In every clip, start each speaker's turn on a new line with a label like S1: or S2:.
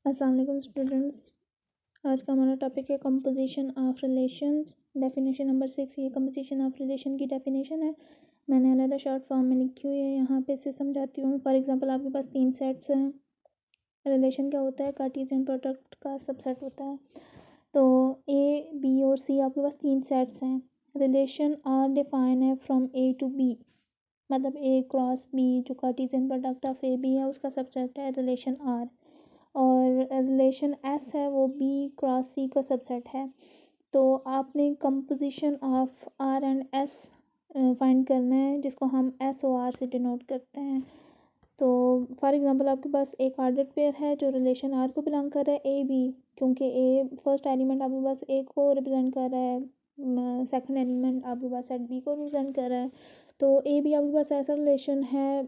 S1: अस्सलाम वालेकुम स्टूडेंट्स। आज का हमारा टॉपिक है composition of relations. Definition number 6। ये कंपोजिशन ऑफ रिलेशन की डेफिनेशन है। मैंने अलग शॉर्ट फॉर्म में लिखी हुई है, यहाँ पे इसे समझाती हूँ। फॉर एग्जांपल आपके पास 3 सेट्स हैं। रिलेशन क्या होता है? कार्टेशियन प्रोडक्ट का सबसेट होता है। तो ए, बी और सी आपके पास 3 सेट्स हैं। रिलेशन आर डिफाइन है फ्रॉम ए टू बी, मतलब ए क्रॉस बी जो Cartesian product of A B है उसका सबसेट है रिलेशन आर। और रिलेशन एस है वो बी क्रॉस सी का सबसेट है। तो आपने composition of R and S find करना है, जिसको हम एस ओ आर से डिनोट करते हैं। तो फॉर एग्जांपल आपके पास एक ऑर्डर्ड पेयर है जो रिलेशन आर को बिलोंग कर रहा है, ए बी, क्योंकि ए फर्स्ट एलिमेंट आपके पास ए को रिप्रेजेंट कर रहा है, सेकंड एलिमेंट आपके पास सेट बी को रिप्रेजेंट कर रहा है। तो ए बी आपके पास ऐसा रिलेशन है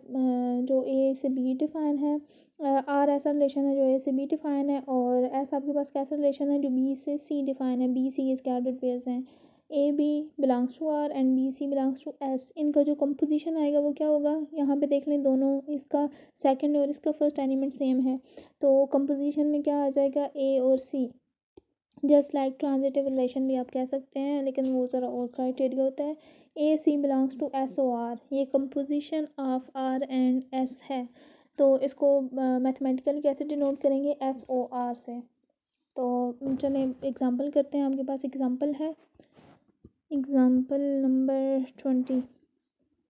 S1: जो ए से बी डिफाइन है। आर ऐसा रिलेशन है जो ए से बी डिफाइन है। और एस आपके पास कैसा रिलेशन है जो बी से सी डिफाइन है। बी सी इसके ऑर्डर्ड पेयर्स हैं। A B belongs to R and B C belongs to S. इनका जो कंपोजिशन आएगा वो क्या होगा? यहाँ पे देख लें, दोनों इसका सेकंड और इसका फर्स्ट एलिमेंट सेम है। तो कंपोजिशन में क्या आ जाएगा? ए और सी। जस्ट लाइक ट्रांजिटिव रिलेशन भी आप कह सकते हैं, लेकिन वो ज़रा और क्राइटेरिया होता है। A C belongs to S O R. ये composition of R and S है। तो इसको मैथमेटिकली कैसे डिनोट करेंगे? एस ओ आर से। तो चलिए एग्जांपल करते हैं। आपके पास एग्जांपल है, example number 20।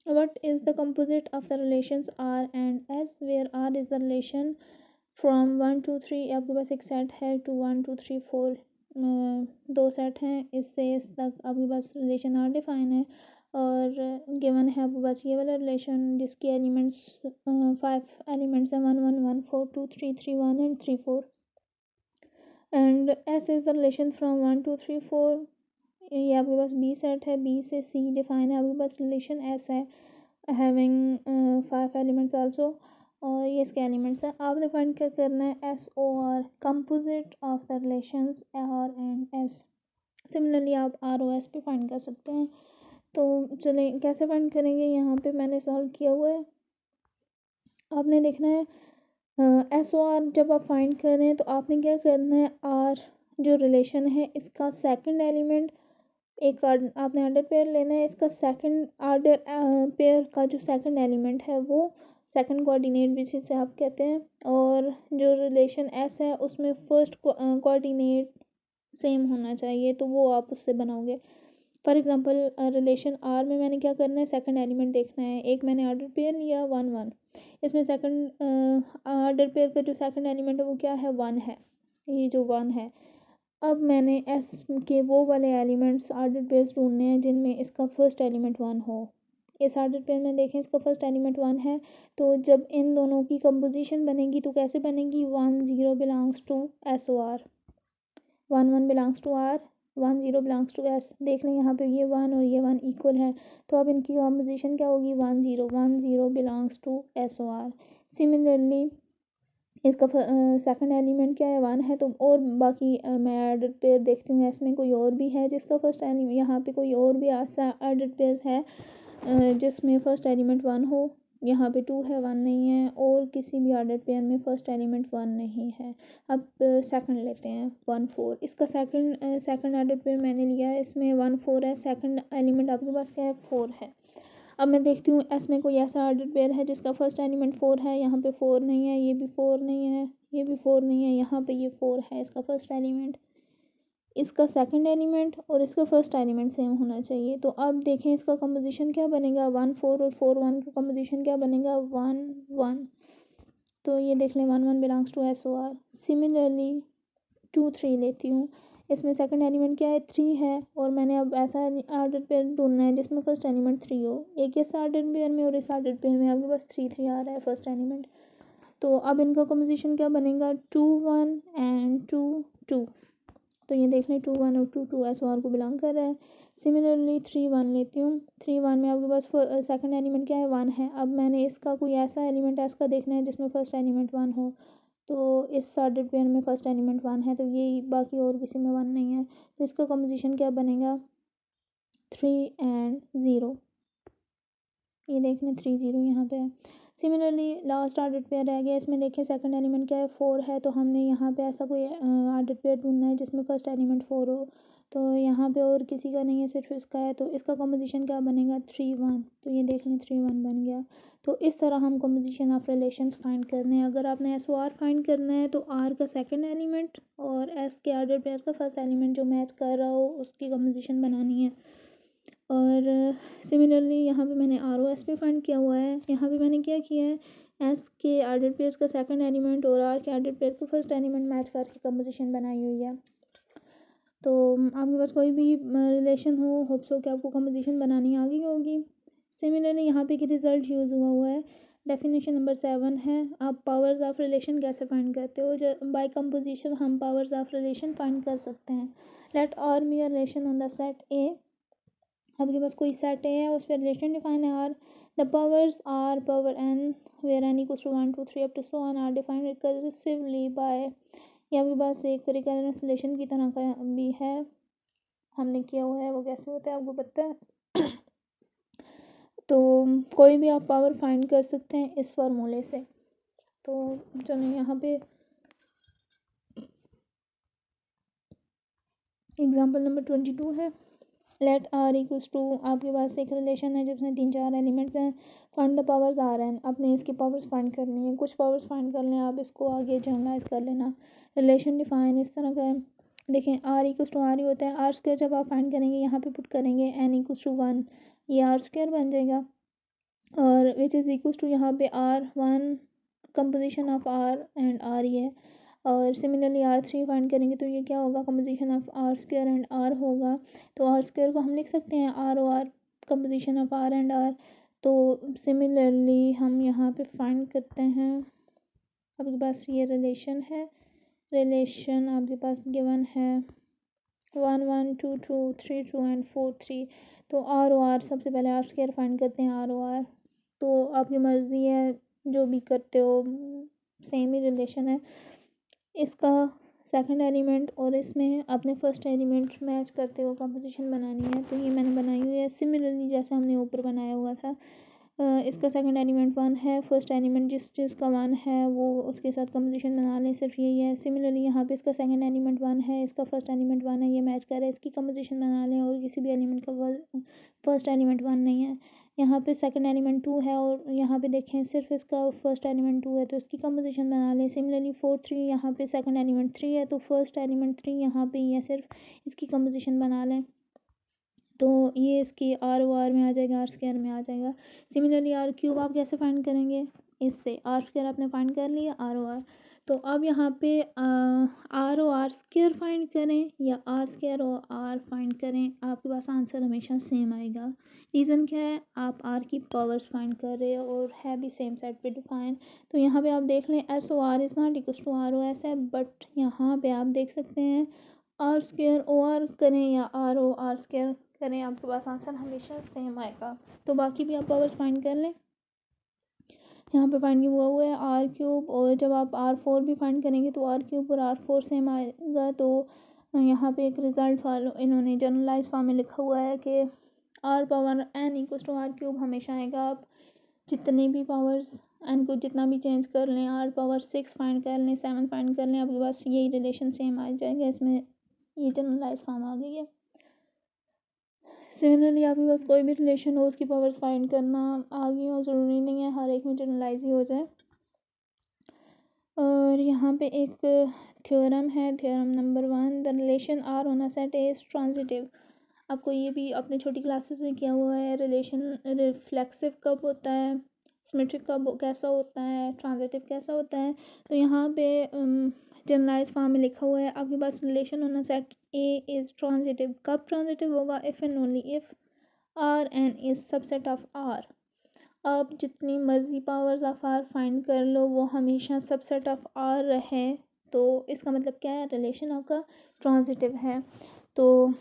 S1: What is the composite of the relations R and S, where R is the relation from 1 to 3। आपके पास एक सेट है 2 1 2 3 4, दो सेट हैं, इससे इस तक आपके पास रिलेशन R डिफाइन है। और गिवन है आपके पास ये वाला रिलेशन जिसकी एलिमेंट्स 5 एलिमेंट्स हैं, 1 1 1 4 2 3 3 1 and 3 4। And S is the relation from 1 2 3 4। ये आपके पास बी सेट है, बी से सी डिफाइन है। आपके पास रिलेशन एस है हैविंग 5 एलिमेंट्स आल्सो, और ये इसके एलिमेंट्स हैं। आपने फाइंड क्या करना है? S O R, composite of the relations R and S. Similarly आप आर ओ एस भी फाइंड कर सकते हैं। तो चलें कैसे फाइंड करेंगे? यहाँ पे मैंने सॉल्व किया हुआ है, आपने देखना है। एस ओ आर जब आप फाइंड कर रहे हैं तो आपने क्या करना है? आर जो रिलेशन है इसका सेकंड एलिमेंट, एक आपने ऑर्डर पेयर लेना है। इसका सेकंड ऑर्डर पेयर का जो सेकंड एलिमेंट है वो सेकंड कोऑर्डिनेट भी जिसे आप कहते हैं। और जो रिलेशन एस है उसमें फर्स्ट कोऑर्डिनेट सेम होना चाहिए, तो वो आप उससे बनाओगे। फॉर एग्जांपल रिलेशन आर में मैंने क्या करना है? सेकंड एलिमेंट देखना है। एक मैंने ऑर्डर पेयर लिया 1 1, इसमें सेकंड ऑर्डर पेयर का जो सेकंड एलिमेंट है वो क्या है? 1 है, ये जो 1 है। अब मैंने एस के वो वाले एलिमेंट्स ऑर्डर पेयर्स ढूंढने हैं जिनमें इसका फर्स्ट एलिमेंट 1 हो। इस ऑर्डर पेयर में देखें इसका फर्स्ट एलिमेंट 1 है, तो जब इन दोनों की कंपोजिशन बनेगी तो कैसे बनेगी? 1 0 belongs to S O R, 1 1 belongs to R, 1 0 belongs to S. देख लें यहाँ पे ये 1 और ये 1 इक्वल है, तो अब इनकी कंपोजिशन क्या होगी? 1 0 belongs to S O R. Similarly इसका सेकंड एलिमेंट क्या है? 1 है। तो और बाकी मैं ऑर्डर पेयर देखती हूँ इसमें कोई और भी है जिसका फर्स्ट एलिमेंट, यहाँ पे कोई और भी ऐसा ऑर्डर पेयर है जिसमें फ़र्स्ट एलिमेंट 1 हो। यहाँ पे 2 है, 1 नहीं है। और किसी भी ऑर्डर पेयर में फ़र्स्ट एलिमेंट 1 नहीं है। अब सेकंड लेते हैं 1 4। इसका सेकंड ऑर्डर पेयर मैंने लिया है, इसमें 1 4 है। सेकंड एलिमेंट आपके पास क्या है? 4 है। अब मैं देखती हूँ एस में कोई ऐसा ऑर्डर पेयर है जिसका फर्स्ट एलिमेंट 4 है। यहाँ पे 4 नहीं है, ये भी 4 नहीं है, ये भी 4 नहीं है, यहाँ पे ये 4 है इसका फर्स्ट एलिमेंट। इसका सेकंड एलिमेंट और इसका फर्स्ट एलिमेंट सेम होना चाहिए। तो अब देखें इसका कंपोजिशन क्या बनेगा? 1 4 और 4 1 का कंपोजिशन क्या बनेगा? 1 1। तो ये देख लें 1 1 belongs to S O R. Similarly 2 3 लेती हूँ, इसमें सेकंड एलिमेंट क्या है? 3 है। और मैंने अब ऐसा ऑर्डर पेयर ढूंढना है जिसमें फर्स्ट एलिमेंट 3 हो। एक इस ऑर्डर पेयर में और इस ऑर्डर पेयर में आपके पास 3 3 आ रहा है फर्स्ट एलिमेंट। तो अब इनका कंपोजिशन क्या बनेगा? 2 1 एंड 2 2। तो ये देख लें 2 1 और 2 2 एस ओ आर को बिलोंग कर रहा है। सिमिलरली 3 1 लेती हूँ, 3 1 में आपके पास सेकंड एलिमेंट क्या है? 1 है। अब मैंने इसका कोई ऐसा एलिमेंट एस का देखना है जिसमें फर्स्ट एलिमेंट 1 हो। तो इस ऑर्डर पेयर में फर्स्ट एलिमेंट 1 है, तो ये बाकी और किसी में 1 नहीं है, तो इसका कंपोजिशन क्या बनेगा? 3 एंड 0। ये देख लें 3 0 यहाँ पे है। सिमिलरली लास्ट ऑर्डर पेयर रह गया, इसमें देखिए सेकंड एलिमेंट क्या है 4 है, तो हमने यहाँ पे ऐसा कोई ऑर्डर पेयर ढूंढना है जिसमें फर्स्ट एलिमेंट 4 हो। तो यहाँ पे और किसी का नहीं है, सिर्फ इसका है, तो इसका कॉम्पोजिशन क्या बनेगा 3 1। तो ये देख लें 3 1 बन गया। तो इस तरह हम कॉम्पोजिशन ऑफ रिलेशंस फाइंड करने हैं। अगर आपने एस ओ आर फाइंड करना है तो आर का सेकंड एलिमेंट और एस के ऑर्डर पेयर का फर्स्ट एलिमेंट जो मैच कर रहा हो उसकी कॉम्पोजिशन बनानी है। और सिमिलरली यहाँ पे मैंने आर ओ एस पे फाइंड किया हुआ है। यहाँ पे मैंने क्या किया है, एस के ऑर्डर पेयर्स का सेकंड एलिमेंट और आर के ऑर्डर पेयर का फर्स्ट एलिमेंट मैच करके कंपोजिशन बनाई हुई है। तो आपके पास कोई भी रिलेशन हो, होप सो कि आपको कंपोजिशन बनानी आ गई होगी। सिमिलरली यहाँ पे एक रिजल्ट यूज़ हुआ है, डेफिनेशन नंबर 7 है। आप पावर्स ऑफ रिलेशन कैसे फाइंड करते हो? जो बाय कंपोजिशन हम पावर्स ऑफ रिलेशन फाइंड कर सकते हैं। Let R be a relation on the set A. आपके पास कोई सेट है, उस पर रिलेशन डिफाइन है R. The powers R power n where n equals to 1 2 3 up to so on are defined recursively by. ये आपके पास एक रिकरेंस रिलेशन की तरह का भी है, हमने किया हुआ है। वो कैसे होता है आपको पता है। तो कोई भी आप पावर फाइंड कर सकते हैं इस फार्मूले से। तो चलो यहाँ पे एग्जांपल नंबर 22 है। लेट आर इक्वल्स टू, आपके पास एक रिलेशन है जिसमें 3 4 एलिमेंट्स हैं। Find the powers R n, आपने इसकी पावर्स फाइंड करनी है। कुछ पावर्स फाइंड कर लें, आप इसको आगे जनरलाइज कर लेना। रिलेशन डिफाइन इस तरह का है, देखें आर इक्वल्स टू आर ही होता है। आर स्क्वायर जब आप फाइंड करेंगे यहाँ पे पुट करेंगे एन इक्वल्स टू 1, ये आर स्क्वायर बन जाएगा। और विच इज़ इक्वल्स टू यहाँ पे R 1 composition of R and R ही है। और सिमिलरली आर 3 फाइंड करेंगे तो ये क्या होगा, composition of R square and R होगा। तो आर स्क्वायर को हम लिख सकते हैं R O R, composition of R and R. तो सिमिलरली हम यहाँ पे फाइंड करते हैं, आपके पास ये रिलेशन है। रिलेशन आपके पास गिवन है 1 1 2 2 3 2 एंड 4 3। तो आर ओ आर, सबसे पहले आर स्क्वायर फाइंड करते हैं आर ओ आर। तो आपकी मर्ज़ी है जो भी करते हो, सेम ही रिलेशन है। इसका सेकंड एलिमेंट और इसमें अपने फर्स्ट एलिमेंट मैच करते हुए कंपोजिशन बनानी है। तो ये मैंने बनाई हुई है सिमिलरली जैसे हमने ऊपर बनाया हुआ था। इसका सेकंड एलिमेंट 1 है, फर्स्ट एलिमेंट जिस चीज़ का 1 है वो उसके साथ कंपोजिशन बना लें, सिर्फ यही है। सिमिलरली यहाँ पे इसका सेकंड एलिमेंट 1 है, इसका फर्स्ट एलिमेंट 1 है, ये मैच कर रहा है, इसकी कंपोजिशन बना लें। और किसी भी एलिमेंट का फर्स्ट एलिमेंट 1 नहीं है। यहाँ पे सेकंड एलिमेंट 2 है और यहाँ पे देखें सिर्फ इसका फर्स्ट एलिमेंट 2 है, तो इसकी कंपोजिशन बना लें। सिमिलरली 4 3, यहाँ पे सेकंड एलिमेंट 3 है, तो फर्स्ट एलिमेंट 3 यहाँ पे ही है, सिर्फ इसकी कंपोजिशन बना लें। तो ये इसकी आर ओ आर में आ जाएगा, आर स्क्वायर में आ जाएगा। सिमिलरली आर क्यूब आप कैसे फाइंड करेंगे, इससे आर स्क्वायर आपने फाइंड कर लिया, आर ओ आर। तो अब यहाँ पे R O R square find करें या R square O R find करें, आपके पास आंसर हमेशा सेम आएगा। रीज़न क्या है, आप आर की पावर्स फाइंड कर रहे हो और है भी सेम साइड पे डिफाइन। तो यहाँ पे आप देख लें S O R is not equal to R O S है, बट यहाँ पे आप देख सकते हैं आर स्क्वायर ओ आर करें या आर ओ आर स्क्वायर करें, आपके पास आंसर हमेशा सेम आएगा। तो बाकी भी आप पावर्स फाइंड कर लें। यहाँ पे फाइंड हुआ है आर क्यूब, और जब आप आर 4 भी फाइंड करेंगे तो आर क्यूब और आर 4 सेम आएगा। तो यहाँ पे एक रिज़ल्ट फॉलो इन्होंने जनरलाइज फॉर्म में लिखा हुआ है कि R power n equals to R cube हमेशा आएगा। आप जितने भी पावर्स एन को जितना भी चेंज कर लें, आर पावर 6 फाइंड कर लें, 7 फाइंड कर लें, आपके पास यही रिलेशन सेम आ जाएगा। इसमें ये जनरलाइज फॉर्म आ गई है। सिमिलरली आपके पास कोई भी रिलेशन हो उसकी पावर्स फाइंड करना आ गई हो, ज़रूरी नहीं है हर एक में जनरलाइज ही हो जाए। और यहाँ पे एक थ्योरम है, theorem number 1, the relation R on a set is transitive. आपको ये भी अपने छोटी क्लासेस में किया हुआ है। रिलेशन रिफ्लेक्सिव कब होता है, सिमेट्रिक कब कैसा होता है, ट्रांजिटिव कैसा होता है। तो यहाँ पे जनरलाइज फॉर्म में लिखा हुआ है, आपके पास relation on a set A is transitive. कब ट्रांजिटिव होगा, if and only if R N is subset of R. आप जितनी मर्जी पावर्स ऑफ आर फाइंड कर लो, वो हमेशा सबसेट ऑफ आर रहे, तो इसका मतलब क्या है, रिलेशन आपका ट्रांजिटिव है। तो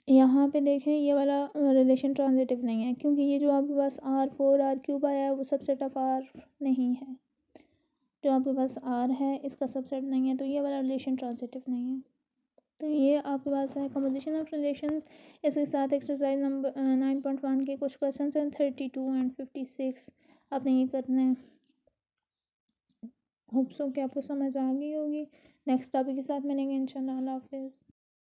S1: यहाँ पे देखें ये वाला रिलेशन ट्रांजिटिव नहीं है, क्योंकि ये जो आपके पास आर 4 आर क्यूब आया है वो सबसेट ऑफ आर नहीं है। जो आपके पास आर है इसका सबसेट नहीं है, तो ये वाला रिलेशन ट्रांजिटिव नहीं है। तो ये आपके पास है कंपोजिशन ऑफ रिलेशंस। इसके साथ एक्सरसाइज नंबर 9.1 के कुछ क्वेश्चन हैं 32 एंड 56 आपने ये करना है। होप सो कि आपको समझ आ गई होगी। नेक्स्ट टॉपिक के साथ मिलेंगे इंशाल्लाह। अल्लाह हाफिज़।